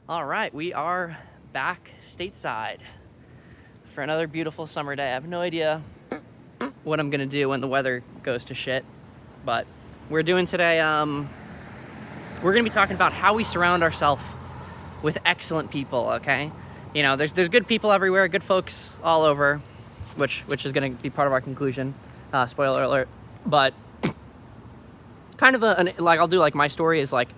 All right, we are back stateside for another beautiful summer day. I have no idea what I'm gonna do when the weather goes to shit, but we're doing today, we're gonna be talking about how we surround ourselves with excellent people, okay? You know, there's good people everywhere, good folks all over, which is gonna be part of our conclusion, spoiler alert, but kind of like I'll do like my story is like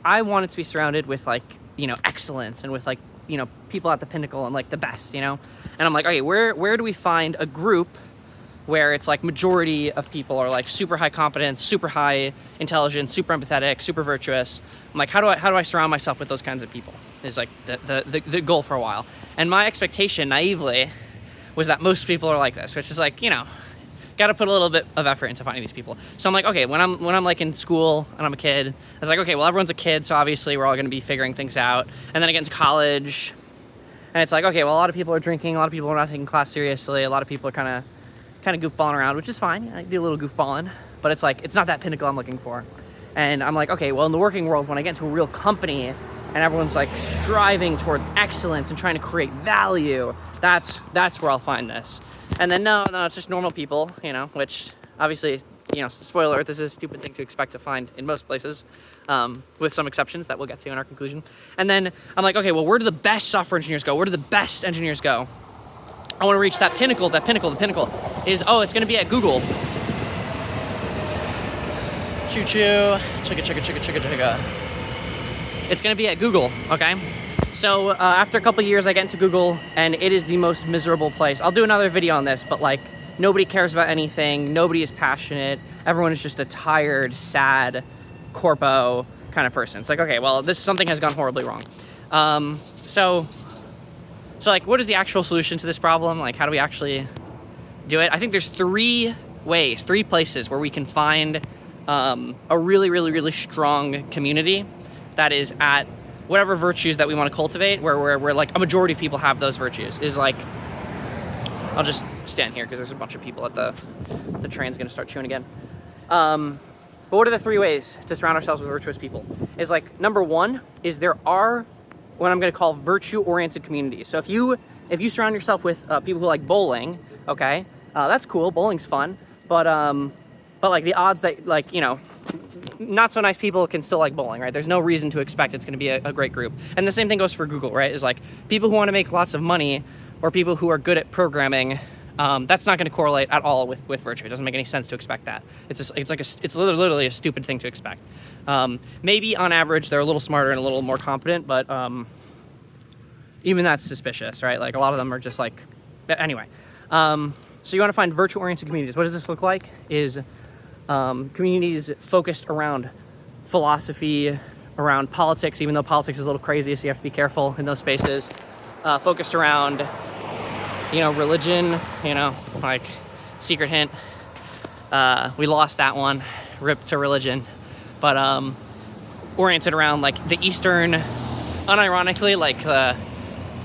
I wanted to be surrounded with like, you know, excellence and with like, you know, people at the pinnacle and like the best, you know? And I'm like, okay, where do we find a group where it's like majority of people are like super high competence, super high intelligence, super empathetic, super virtuous? I'm like, how do I surround myself with those kinds of people? Is like the goal for a while. And my expectation naively was that most people are like this, which is like, you know, got to put a little bit of effort into finding these people. So I'm like, okay, when I'm like in school and I'm a kid, I was like, okay, well, everyone's a kid, so obviously we're all going to be figuring things out. And then I get into college, and it's like, okay, well, a lot of people are drinking, a lot of people are not taking class seriously, a lot of people are kind of goofballing around, which is fine. I do a little goofballing, but it's like, it's not that pinnacle I'm looking for. And I'm like, okay, well, in the working world, when I get into a real company and everyone's like striving towards excellence and trying to create value, that's where I'll find this. And then no, it's just normal people, you know, which obviously, you know, spoiler alert, this is a stupid thing to expect to find in most places, with some exceptions that we'll get to in our conclusion. And then I'm like, okay, well, where do the best software engineers go? Where do the best engineers go? I want to reach that pinnacle. The pinnacle is, oh, it's going to be at Google. Choo-choo, chugga. It's going to be at Google, okay? So after a couple years, I get into Google, and it is the most miserable place. I'll do another video on this, but like, nobody cares about anything. Nobody is passionate. Everyone is just a tired, sad, corpo kind of person. It's like, okay, well, something has gone horribly wrong. So like, what is the actual solution to this problem? Like, how do we actually do it? I think there's three places where we can find a really, really, really strong community that is at whatever virtues that we want to cultivate, where like a majority of people have those virtues. Is like, I'll just stand here because there's a bunch of people at the train's gonna start chewing again. But what are the three ways to surround ourselves with virtuous people? Is like, number one is there are what I'm gonna call virtue-oriented communities. So if you surround yourself with people who like bowling, okay, that's cool, bowling's fun, but like the odds that, like, you know, not so nice people can still like bowling, right? There's no reason to expect it's going to be a great group. And the same thing goes for Google, right? Is like, people who want to make lots of money or people who are good at programming, that's not going to correlate at all with virtue. It doesn't make any sense to expect that. It's literally a stupid thing to expect. Maybe on average they're a little smarter and a little more competent, but even that's suspicious, right? Like, a lot of them are just like, anyway. So you want to find virtue-oriented communities. What does this look like? Is communities focused around philosophy, around politics, even though politics is a little crazy, so you have to be careful in those spaces. Focused around, you know, religion, you know, like, secret hint, we lost that one, rip to religion, but oriented around like the Eastern, unironically, like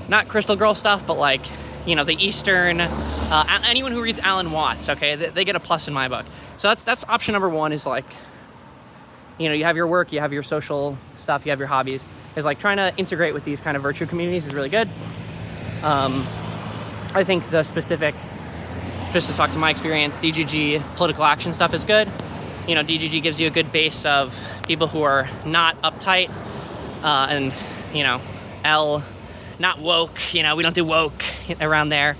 not Crystal Girl stuff, but like, you know, the Eastern, anyone who reads Alan Watts, okay, they get a plus in my book. So that's option number one, is like, you know, you have your work, you have your social stuff, you have your hobbies, is like trying to integrate with these kind of virtue communities is really good. I think the specific, just to talk to my experience, DGG political action stuff is good. You know, DGG gives you a good base of people who are not uptight, and, you know, L, not woke, you know, we don't do woke around there.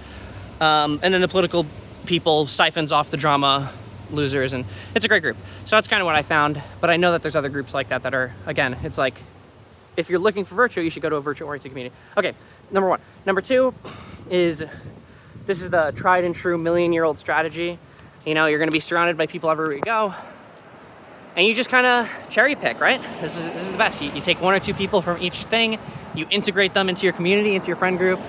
And then the political people siphons off the drama losers, and it's a great group. So that's kind of what I found, but I know that there's other groups like that are, again, it's like, if you're looking for virtue, you should go to a virtue-oriented community. Okay, number one. Number two is, this is the tried and true million-year-old strategy. You know, you're gonna be surrounded by people everywhere you go, and you just kind of cherry pick, right? This is the best. You take one or two people from each thing, you integrate them into your community, into your friend group,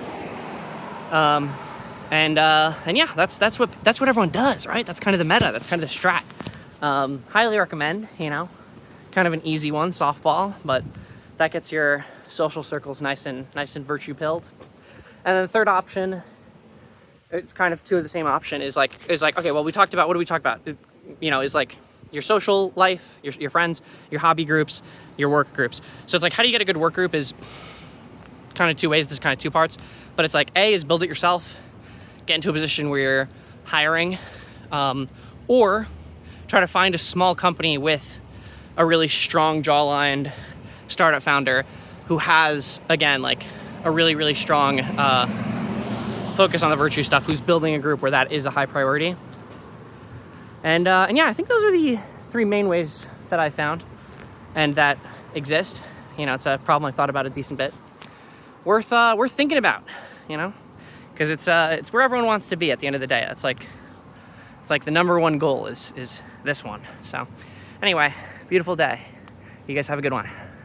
and yeah, that's what everyone does, right? That's kind of the meta. That's kind of the strat. Highly recommend. You know, kind of an easy one, softball, but that gets your social circles nice and virtue pilled. And then the third option, it's kind of two of the same option, is like, okay, well, what do we talk about? You know, is like your social life, your friends, your hobby groups, your work groups. So it's like, how do you get a good work group? Is kind of two ways, there's kind of two parts, but it's like A is build it yourself, get into a position where you're hiring, or try to find a small company with a really strong jawline startup founder who has, again, like a really, really strong focus on the virtue stuff, who's building a group where that is a high priority. And yeah, I think those are the three main ways that I found and that exist. You know, it's a problem I've thought about a decent bit. Worth thinking about, you know, because it's where everyone wants to be at the end of the day. That's like, it's like the number one goal is this one. So anyway, beautiful day. You guys have a good one.